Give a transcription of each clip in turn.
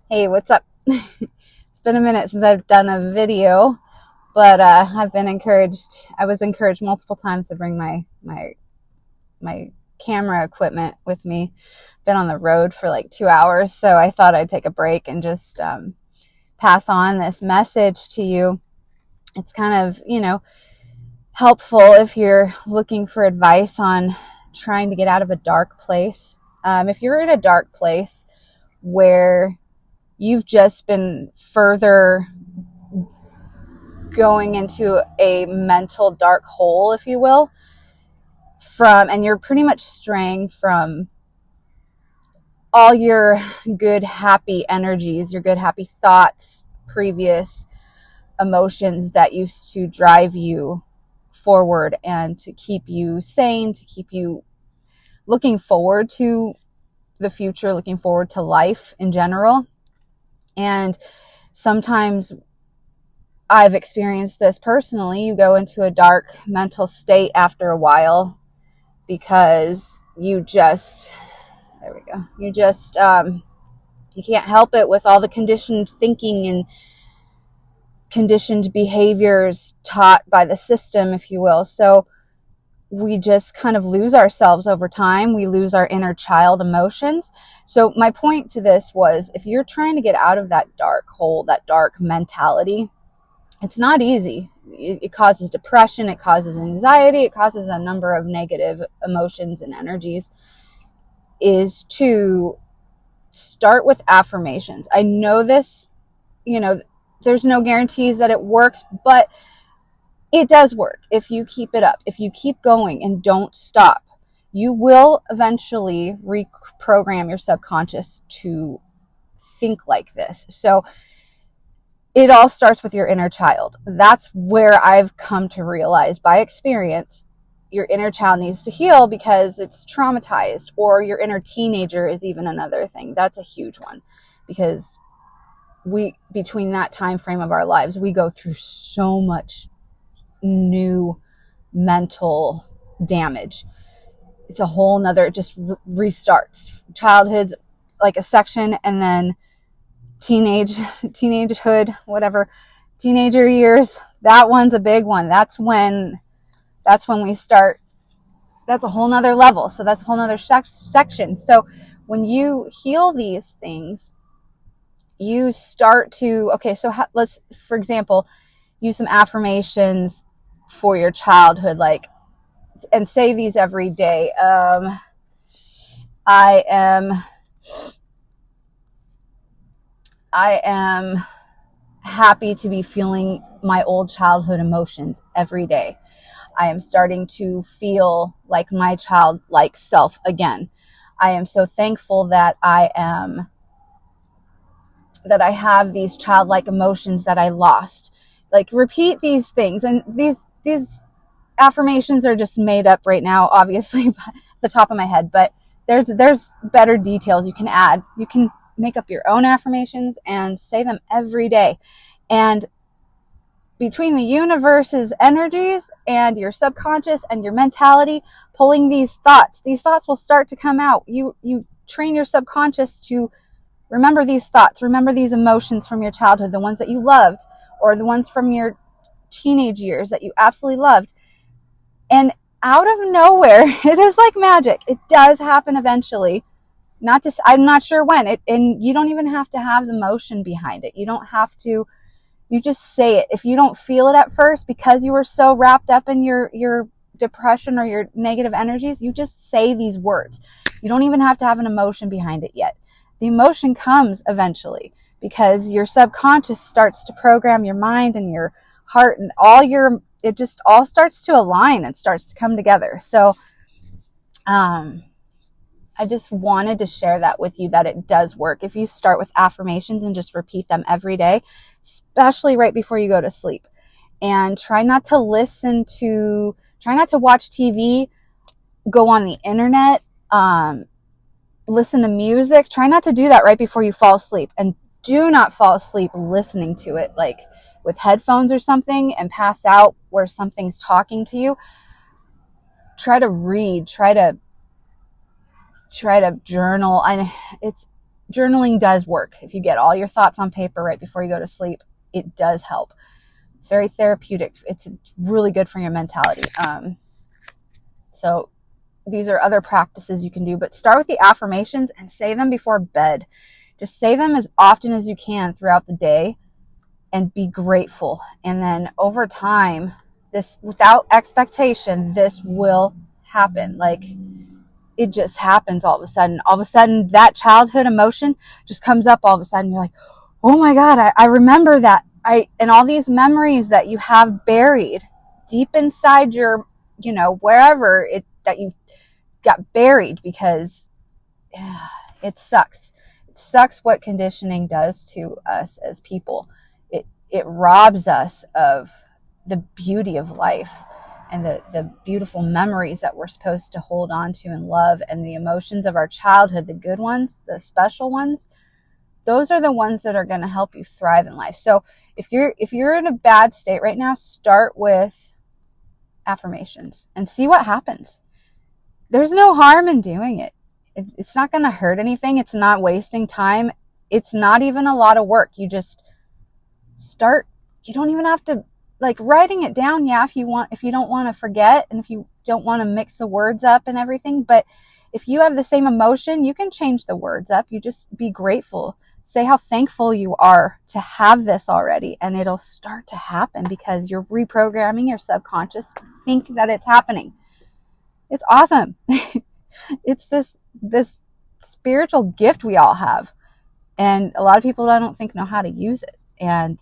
Hey, what's up? It's been a minute since I've done a video, but I've been encouraged. I was encouraged multiple times to bring my camera equipment with me. Been on the road for like 2 hours, so I thought I'd take a break and just pass on this message to you. It's kind of, helpful if you're looking for advice on trying to get out of a dark place. If you're in a dark place where you've just been further going into a mental dark hole, if you will, and you're pretty much straying from all your good, happy energies, your good, happy thoughts, previous emotions that used to drive you forward and to keep you sane, to keep you looking forward to the future, looking forward to life in general. And sometimes I've experienced this personally. You go into a dark mental state after a while because you just, there we go, you can't help it with all the conditioned thinking and conditioned behaviors taught by the system, if you will. So we just kind of lose ourselves over time. We lose our inner child emotions. So my point to this was, if you're trying to get out of that dark hole, that dark mentality, it's not easy. It causes depression, it causes anxiety, it causes a number of negative emotions and energies, is to start with affirmations. I know this, there's no guarantees that it works, but it does work if you keep it up. If you keep going and don't stop, you will eventually reprogram your subconscious to think like this. So it all starts with your inner child. That's where I've come to realize by experience, your inner child needs to heal because it's traumatized, or your inner teenager is even another thing. That's a huge one, because between that time frame of our lives, we go through so much new mental damage. It's a whole nother, it just restarts. Childhood's like a section, and then teenagehood, whatever, teenager years, that one's a big one. That's when we start. That's a whole nother level. So that's a whole nother section. So when you heal these things, you start to, let's, for example, use some affirmations for your childhood, and say these every day. I am happy to be feeling my old childhood emotions every day. I am starting to feel like my childlike self again. I am so thankful that I have these childlike emotions that I lost. Like, repeat these things, and these affirmations are just made up right now, obviously, by the top of my head, but there's better details you can add. You can make up your own affirmations and say them every day. And between the universe's energies and your subconscious and your mentality pulling these thoughts will start to come out. You train your subconscious to remember these thoughts, remember these emotions from your childhood, the ones that you loved, or the ones from your teenage years that you absolutely loved. And out of nowhere, it is like magic. It does happen eventually. I'm not sure when. And you don't even have to have the motion behind it. You don't have to. You just say it. If you don't feel it at first because you were so wrapped up in your depression or your negative energies, you just say these words. You don't even have to have an emotion behind it yet. The emotion comes eventually because your subconscious starts to program your mind and your heart, and it just all starts to align and starts to come together. So I just wanted to share that with you, that it does work. If you start with affirmations and just repeat them every day, especially right before you go to sleep, and try not to watch TV, go on the internet, listen to music. Try not to do that right before you fall asleep, and do not fall asleep listening to it, like with headphones or something, and pass out where something's talking to you. Try to read, try to journal. And journaling does work. If you get all your thoughts on paper right before you go to sleep, it does help. It's very therapeutic. It's really good for your mentality. So these are other practices you can do, but start with the affirmations and say them before bed. Just say them as often as you can throughout the day and be grateful. And then over time, this, without expectation, this will happen. Like, it just happens all of a sudden. All of a sudden, that childhood emotion just comes up all of a sudden. You're like, oh my God, I remember that. And all these memories that you have buried deep inside your, wherever that you got buried, because it sucks. It sucks what conditioning does to us as people. It robs us of the beauty of life and the beautiful memories that we're supposed to hold on to and love, and the emotions of our childhood, the good ones, the special ones. Those are the ones that are going to help you thrive in life. So if you're in a bad state right now, start with affirmations and see what happens. There's no harm in doing it. It's not going to hurt anything. It's not wasting time. It's not even a lot of work. You just start. You don't even have to, like, writing it down. Yeah, if you don't want to forget, and if you don't want to mix the words up and everything, but if you have the same emotion, you can change the words up. You just be grateful. Say how thankful you are to have this already, and it'll start to happen because you're reprogramming your subconscious to think that it's happening. It's awesome. It's this spiritual gift we all have, and a lot of people I don't think know how to use it. And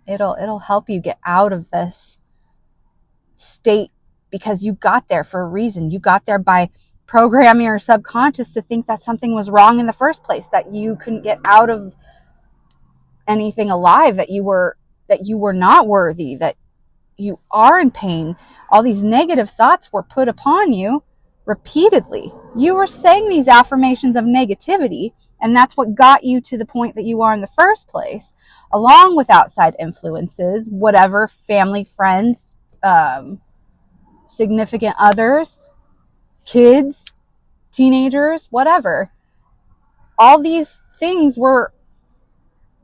it'll help you get out of this state, because you got there for a reason. You got there by programming your subconscious to think that something was wrong in the first place, that you couldn't get out of anything alive, that you were not worthy, that you are in pain. All these negative thoughts were put upon you repeatedly. You were saying these affirmations of negativity, and that's what got you to the point that you are in the first place, along with outside influences, whatever, family, friends, significant others, kids, teenagers, whatever. All these things were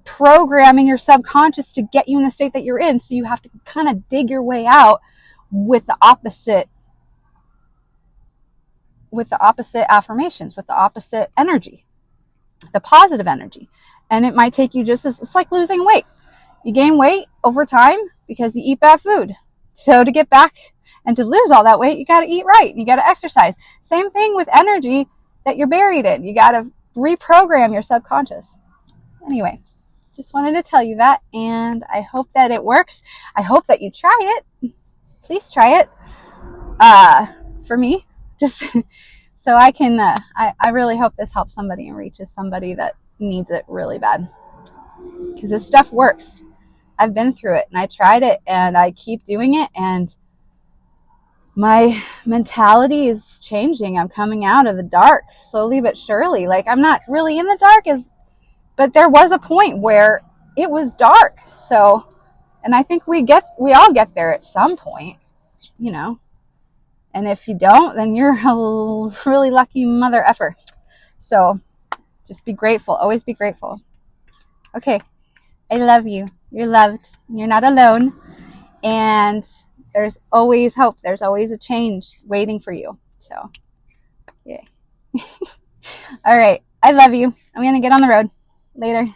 programming your subconscious to get you in the state that you're in. So you have to kind of dig your way out with the opposite affirmations, with the opposite energy, the positive energy. And it might take you it's like losing weight. You gain weight over time because you eat bad food. So to get back and to lose all that weight, you got to eat right. You got to exercise. Same thing with energy that you're buried in. You got to reprogram your subconscious. Anyway, just wanted to tell you that, and I hope that it works. I hope that you try it. Please try it. For me, just so I can, I really hope this helps somebody and reaches somebody that needs it really bad, because this stuff works. I've been through it, and I tried it, and I keep doing it, and my mentality is changing. I'm coming out of the dark slowly but surely. Like, I'm not really in the dark, but there was a point where it was dark. So, and I think we all get there at some point, and if you don't, then you're a really lucky mother effer. So just be grateful. Always be grateful. Okay. I love you. You're loved. You're not alone. And there's always hope. There's always a change waiting for you. So, yay. All right. I love you. I'm going to get on the road. Later.